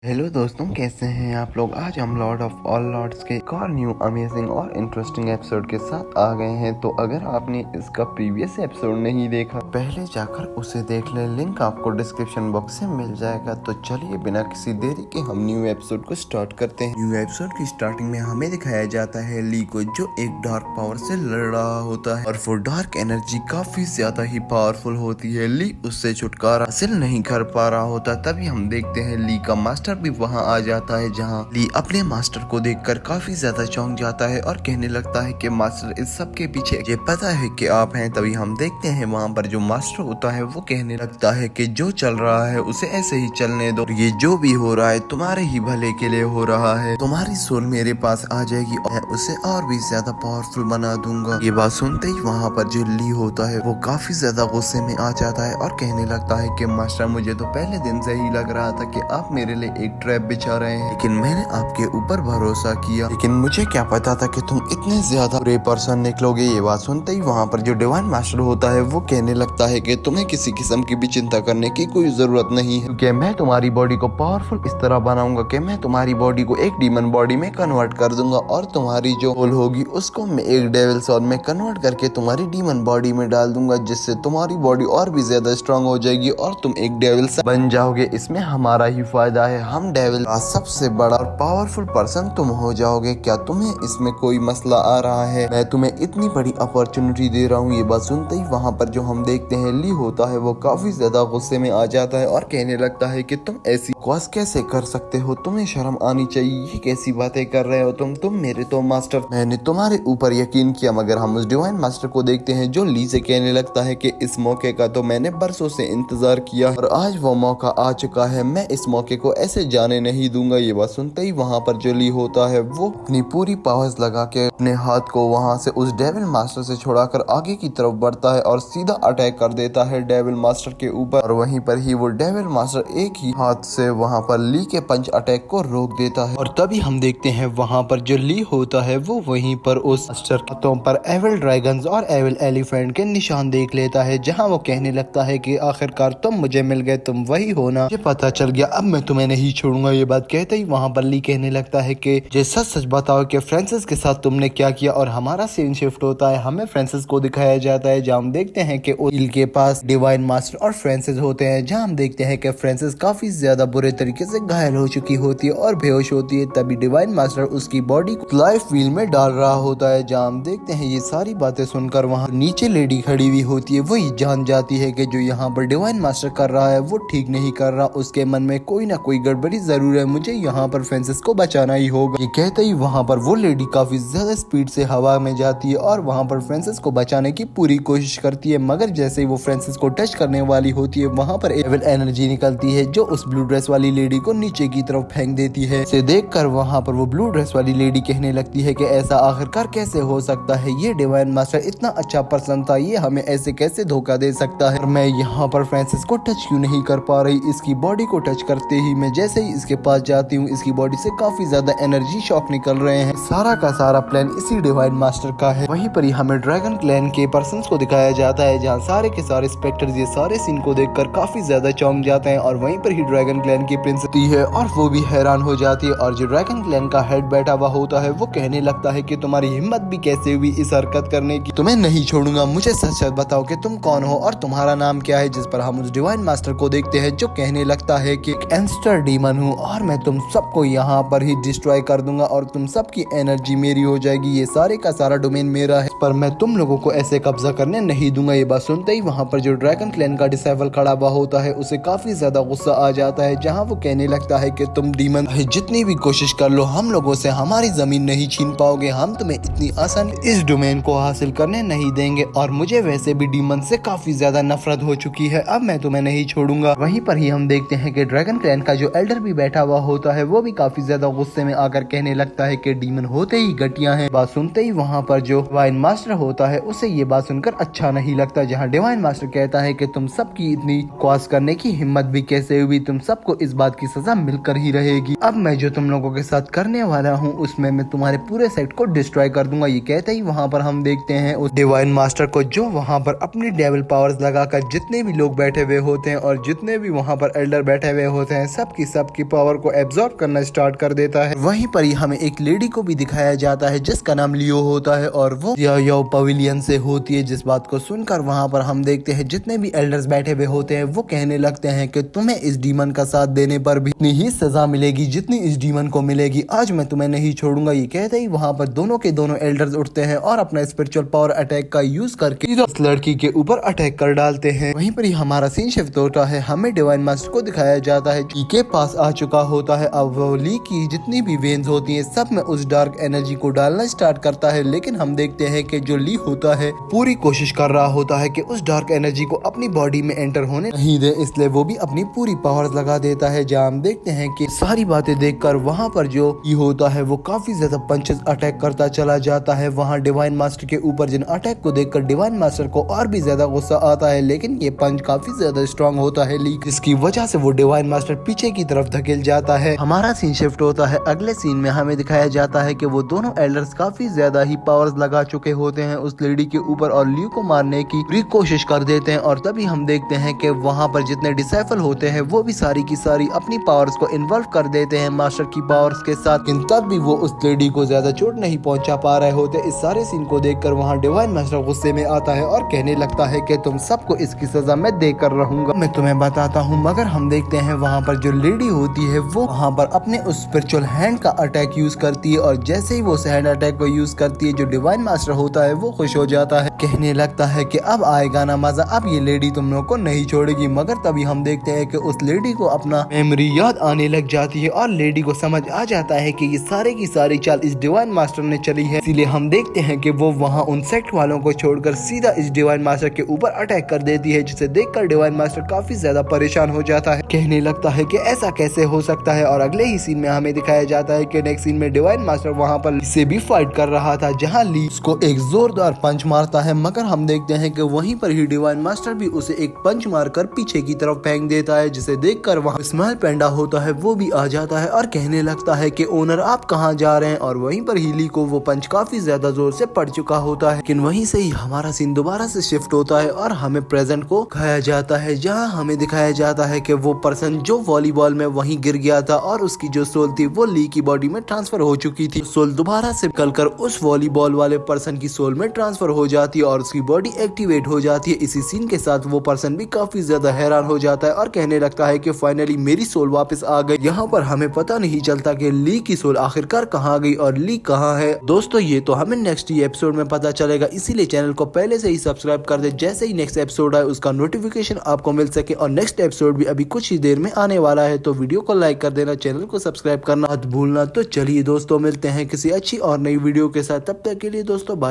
Hello दोस्तों, कैसे हैं आप लोग। आज हम लॉर्ड ऑफ ऑल लॉर्ड्स के एक और न्यू अमेजिंग और इंटरेस्टिंग एपिसोड के साथ आ गए हैं। तो अगर आपने इसका प्रीवियस एपिसोड नहीं देखा, पहले जाकर उसे देख लें। लिंक आपको डिस्क्रिप्शन बॉक्स में मिल जाएगा। तो चलिए बिना किसी देरी के हम न्यू एपिसोड को स्टार्ट करते हैं। न्यू एपिसोड की स्टार्टिंग में हमें दिखाया जाता है ली को, जो एक डार्क पावर से लड़ रहा होता है और वो डार्क एनर्जी काफी ज्यादा ही पावरफुल होती है। ली उससे छुटकारा हासिल नहीं कर पा रहा होता। तभी हम देखते हैं ली का मास्टर भी वहां आ जाता है, जहां ली अपने मास्टर को देखकर काफी ज्यादा चौंक जाता है और कहने लगता है कि मास्टर, इस सब के पीछे ये पता है कि आप हैं। तभी हम देखते हैं वहां पर जो मास्टर होता है वो कहने लगता है कि जो चल रहा है उसे ऐसे ही चलने दो। ये जो भी हो रहा है तुम्हारे ही भले के लिए हो रहा है। तुम्हारी सोल मेरे पास आ जाएगी और मैं उसे और भी ज्यादा पावरफुल बना दूंगा। ये बात सुनते ही वहाँ पर जो ली होता है वो काफी ज्यादा गुस्से में आ जाता है और कहने लगता है कि मास्टर, मुझे तो पहले दिन से ही लग रहा था कि आप मेरे लिए एक ट्रैप बिछा रहे हैं, लेकिन मैंने आपके ऊपर भरोसा किया, लेकिन मुझे क्या पता था कि तुम इतने ज्यादा बुरे पर्सन निकलोगे। ये बात सुनते ही वहाँ पर जो डिवाइन मास्टर होता है वो कहने लगता है कि तुम्हें किसी किस्म की भी चिंता करने की कोई जरूरत नहीं है, क्योंकि मैं तुम्हारी बॉडी को पावरफुल इस तरह बनाऊंगा कि मैं तुम्हारी बॉडी को एक डीमन बॉडी में कन्वर्ट कर दूंगा और तुम्हारी जो सोल होगी उसको मैं एक डेविल सोल में कन्वर्ट करके तुम्हारी डीमन बॉडी में डाल दूंगा, जिससे तुम्हारी बॉडी और भी ज्यादा स्ट्रांग हो जाएगी और तुम एक डेविल बन जाओगे। इसमें हमारा ही फायदा है, हम डेविल का सबसे बड़ा और पावरफुल पर्सन तुम हो जाओगे। क्या तुम्हें इसमें कोई मसला आ रहा है? मैं तुम्हें इतनी बड़ी अपॉर्चुनिटी दे रहा हूँ। ये बात सुनते ही वहाँ पर जो हम देखते हैं ली होता है वो काफी ज्यादा गुस्से में आ जाता है और कहने लगता है कि तुम ऐसी बकवास कैसे कर सकते हो, तुम्हें शर्म आनी चाहिए, ये कैसी बातें कर रहे हो तुम मेरे तो मास्टर, मैंने तुम्हारे ऊपर यकीन किया। मगर हम उस डिवाइन मास्टर को देखते हैं जो ली से कहने लगता है कि इस मौके का तो मैंने बरसों से इंतजार किया और आज वो मौका आ चुका है, मैं इस मौके को ऐसे जाने नहीं दूंगा। ये बात सुनते ही वहाँ पर जो ली होता है वो अपनी पूरी पावर्स लगा के अपने हाथ को वहाँ से उस डेविल मास्टर से छुड़ाकर आगे की तरफ बढ़ता है और सीधा अटैक कर देता है डेविल मास्टर के ऊपर। और वहीं पर ही वो डेविल मास्टर एक ही हाथ से वहाँ पर ली के पंच अटैक को रोक देता है। और तभी हम देखते हैं वहाँ पर जो ली होता है वो वहीं पर उस मास्टर हाथों पर एविल ड्रैगन्स और एविल एलिफेंट के निशान देख लेता है, जहाँ वो कहने लगता है कि आखिरकार तुम मुझे मिल गए, तुम वही हो ना, ये पता चल गया, अब मैं तुम्हें नहीं छोड़ूंगा। ये बात कहते ही वहाँ पर ली कहने लगता है कि जे सच सच बताओ कि फ्रांसिस के साथ तुमने क्या किया। और हमारा सीन शिफ्ट होता है, हमें फ्रांसिस को दिखाया जाता है, जहाँ हम देखते हैं कि ईल के पास डिवाइन मास्टर और फ्रांसिस होते हैं, जहाँ हम देखते हैं कि फ्रांसिस काफी ज्यादा बुरे तरीके से घायल हो चुकी होती है और बेहोश होती है। तभी डिवाइन मास्टर उसकी बॉडी को लाइफ व्हील में डाल रहा होता है, जहाँ हम देखते हैं ये सारी बातें सुनकर वहाँ नीचे लेडी खड़ी हुई होती है, वही जान जाती है कि जो यहाँ पर डिवाइन मास्टर कर रहा है वो ठीक नहीं कर रहा, उसके मन में कोई ना कोई गड़बड़ी जरूर है, मुझे यहाँ पर फ्रांसिस को बचाना ही होगा। ये कहते ही वहाँ पर वो लेडी काफी ज्यादा स्पीड से हवा में जाती है और वहाँ पर फ्रांसिस को बचाने की पूरी कोशिश करती है। मगर जैसे ही वो फ्रांसिस को टच करने वाली होती है, वहाँ पर एविल एनर्जी निकलती है जो उस ब्लू ड्रेस वाली लेडी को नीचे की तरफ फेंक देती है। इसे देखकर वहाँ पर वो ब्लू ड्रेस वाली लेडी कहने लगती है कि ऐसा आखिरकार कैसे हो सकता है, ये डिवाइन मास्टर इतना अच्छा पर्सन था, ये हमें ऐसे कैसे धोखा दे सकता है। और मैं यहाँ पर फ्रांसिस को टच क्यों नहीं कर पा रही। इसकी बॉडी को टच करते ही मैं जैसे ही इसके पास जाती हूँ, इसकी बॉडी से काफी ज्यादा एनर्जी शॉक निकल रहे हैं। सारा का सारा प्लान इसी डिवाइन मास्टर का है। वहीं पर ही हमें ड्रैगन क्लैन के पर्संस को दिखाया जाता है, जहाँ सारे के सारे स्पेक्टर्स ये सारे सीन को देखकर काफी ज्यादा चौंक जाते हैं। और वहीं पर ही ड्रैगन क्लैन की प्रिंस होती है और वो भी हैरान हो जाती है। और जो ड्रैगन क्लैन का हेड बैठा हुआ होता है वो कहने लगता है कि तुम्हारी हिम्मत भी कैसे हुई इस हरकत करने की, तुम्हें नहीं छोड़ूंगा, मुझे सच सच बताओ कि तुम कौन हो और तुम्हारा नाम क्या है। जिस पर हम उस डिवाइन मास्टर को देखते हैं जो कहने लगता है कि एक एंस्टर डीमन हूँ और मैं तुम सबको यहाँ पर ही डिस्ट्रॉय कर दूंगा और तुम सबकी एनर्जी मेरी हो जाएगी, ये सारे का सारा डोमेन मेरा है, पर मैं तुम लोगों को ऐसे कब्जा करने नहीं दूंगा। ये बात सुनते ही वहाँ पर जो ड्रैगन क्लैन का डिसाइबल खड़ा हुआ होता है उसे काफी ज्यादा गुस्सा आ जाता है, जहाँ वो कहने लगता है कि तुम डीमन जितनी भी कोशिश कर लो हम लोगों से हमारी जमीन नहीं छीन पाओगे, हम तुम्हें इतनी आसान इस डोमेन को हासिल करने नहीं देंगे और मुझे वैसे भी डीमन से काफी ज्यादा नफरत हो चुकी है, अब मैं तुम्हें नहीं छोड़ूंगा। वहीं पर ही हम देखते हैं कि ड्रैगन क्लैन का जो एल्डर भी बैठा हुआ होता है वो भी काफी ज्यादा गुस्से में आकर कहने लगता है कि डीमन होते ही घटिया हैं। बात सुनते ही वहाँ पर जो डिवाइन मास्टर होता है उसे ये बात सुनकर अच्छा नहीं लगता, जहाँ डिवाइन मास्टर कहता है कि तुम सबकी इतनी क्रॉस करने की हिम्मत भी कैसे हुई, तुम सबको इस बात की सजा मिलकर ही रहेगी। अब मैं जो तुम लोगों के साथ करने वाला हूँ उसमें मैं तुम्हारे पूरे सेट को डिस्ट्रॉय कर दूंगा। ये कहते ही वहाँ पर हम देखते हैं उस डिवाइन मास्टर को जो वहाँ पर अपनी डेविल पावर्स लगाकर जितने भी लोग बैठे हुए होते हैं और जितने भी वहाँ पर एल्डर बैठे हुए होते हैं सबकी पावर को एब्जॉर्ब करना स्टार्ट कर देता है। वहीं पर ही हमें एक लेडी को भी दिखाया जाता है जिसका नाम लियो होता है और वो यो पवेलियन से होती है। जिस बात को सुनकर वहाँ पर हम देखते हैं जितने भी एल्डर्स बैठे हुए होते हैं वो कहने लगते हैं कि तुम्हें इस डीमन का साथ देने पर भी इतनी ही सजा मिलेगी जितनी इस डीमन को मिलेगी, आज मैं तुम्हें नहीं छोड़ूंगा। ये कहते ही वहाँ पर दोनों के दोनों एल्डर्स उठते हैं और अपना स्पिरिचुअल पावर अटैक का यूज करके इस लड़की के ऊपर अटैक कर डालते हैं। वहीं पर ही हमारा सीन शिफ्ट होता है, हमें डिवाइन मास्टर को दिखाया जाता है ली के पास आ चुका होता है। अब वो ली की जितनी भी वेन्स होती है सब में उस डार्क एनर्जी को डालना स्टार्ट करता है, लेकिन हम देखते हैं कि जो ली होता है पूरी कोशिश कर रहा होता है कि उस डार्क एनर्जी को अपनी बॉडी में एंटर होने नहीं दे, इसलिए वो भी अपनी पूरी पावर्स लगा देता है। जहाँ हम देखते हैं कि सारी बातें देखकर वहाँ पर जो ली होता है वो काफी ज्यादा पंचेस अटैक करता चला जाता है वहाँ डिवाइन मास्टर के ऊपर, जिन अटैक को देखकर डिवाइन मास्टर को और भी ज्यादा गुस्सा आता है, लेकिन ये पंच काफी ज्यादा स्ट्रॉन्ग होता है ली, जिसकी वजह से वो डिवाइन मास्टर पीछे की तरफ धकेल जाता है। हमारा सीन शिफ्ट होता है, अगले सीन में हमें दिखाया जाता है कि वो दोनों एल्डर्स काफी ज्यादा ही पावर्स लगा चुके होते हैं उस लेडी के ऊपर और ली को मारने की पूरी कोशिश कर देते हैं। और तभी हम देखते हैं कि वहाँ पर जितने डिसाइपल होते हैं वो भी सारी की सारी अपनी पावर्स को इन्वॉल्व कर देते हैं मास्टर की पावर्स के साथ, लेकिन तब भी वो उस लेडी को ज्यादा चोट नहीं पहुंचा पा रहे होते। इस सारे सीन को देखकर वहाँ डिवाइन मास्टर गुस्से में आता है और कहने लगता है कि तुम सबको इसकी सजा मैं देकर रहूंगा, मैं तुम्हें बताता हूँ। मगर हम देखते हैं वहाँ पर जो लेडी होती है वो वहाँ पर अपने उस स्पिरिचुअल हैंड का अटैक यूज करती है और जैसे ही वो हैंड अटैक को यूज करती है जो डिवाइन मास्टर होता है वो खुश हो जाता है, कहने लगता है कि अब आएगा ना मजा, अब ये लेडी तुम लोग को नहीं छोड़ेगी। मगर तभी हम देखते हैं कि उस लेडी को अपना मेमोरी याद आने लग जाती है और लेडी को समझ आ जाता है कि ये सारे की सारी चाल इस डिवाइन मास्टर ने चली है, इसीलिए हम देखते हैं कि वो वहाँ उन सेक्ट वालों को छोड़कर सीधा इस डिवाइन मास्टर के ऊपर अटैक कर देती है, जिसे देखकर डिवाइन मास्टर काफी ज्यादा परेशान हो जाता है, कहने लगता है कि ऐसा कैसे हो सकता है। और अगले ही सीन में हमें दिखाया जाता है कि नेक्स्ट सीन में डिवाइन मास्टर वहाँ पर से भी फाइट कर रहा था, जहाँ ली उसको एक जोरदार पंच मारता है। मगर हम देखते हैं कि वहीं पर ही डिवाइन मास्टर भी उसे एक पंच मारकर पीछे की तरफ फेंक देता है, जिसे देखकर वहाँ स्माइल पेंडा होता है वो भी आ जाता है और कहने लगता है कि ओनर आप कहाँ जा रहे हैं। और वहीं पर ही ली को वो पंच काफी ज्यादा जोर से पड़ चुका होता है, लेकिन वहीं से ही हमारा सीन दोबारा से शिफ्ट होता है और हमें प्रेजेंट को दिखाया जाता है, जहाँ हमें दिखाया जाता है कि वो पर्सन जो वॉलीबॉल में वहीं गिर गया था और उसकी जो सोल थी वो ली की बॉडी में ट्रांसफर हो चुकी थी। सोल दोबारा से निकलकर उस वॉलीबॉल वाले पर्सन की सोल में ट्रांसफर हो जाती है और उसकी बॉडी एक्टिवेट हो जाती है। इसी सीन के साथ वो पर्सन भी काफी ज्यादा हैरान हो जाता है और कहने लगता है कि फाइनली मेरी सोल वापस आ गई। यहाँ पर हमें पता नहीं चलता कि ली की सोल आखिरकार कहाँ गई और ली कहाँ है। दोस्तों ये तो हमें नेक्स्ट एपिसोड में पता चलेगा, इसीलिए चैनल को पहले से ही सब्सक्राइब कर दे, जैसे ही नेक्स्ट एपिसोड आए उसका नोटिफिकेशन आपको मिल सके। और नेक्स्ट एपिसोड भी अभी कुछ ही देर में आने वाला है, तो वीडियो को लाइक कर देना, चैनल को सब्सक्राइब करना मत भूलना। तो चलिए दोस्तों मिलते हैं किसी अच्छी और नई वीडियो के साथ, तब तक के लिए दोस्तों बाय।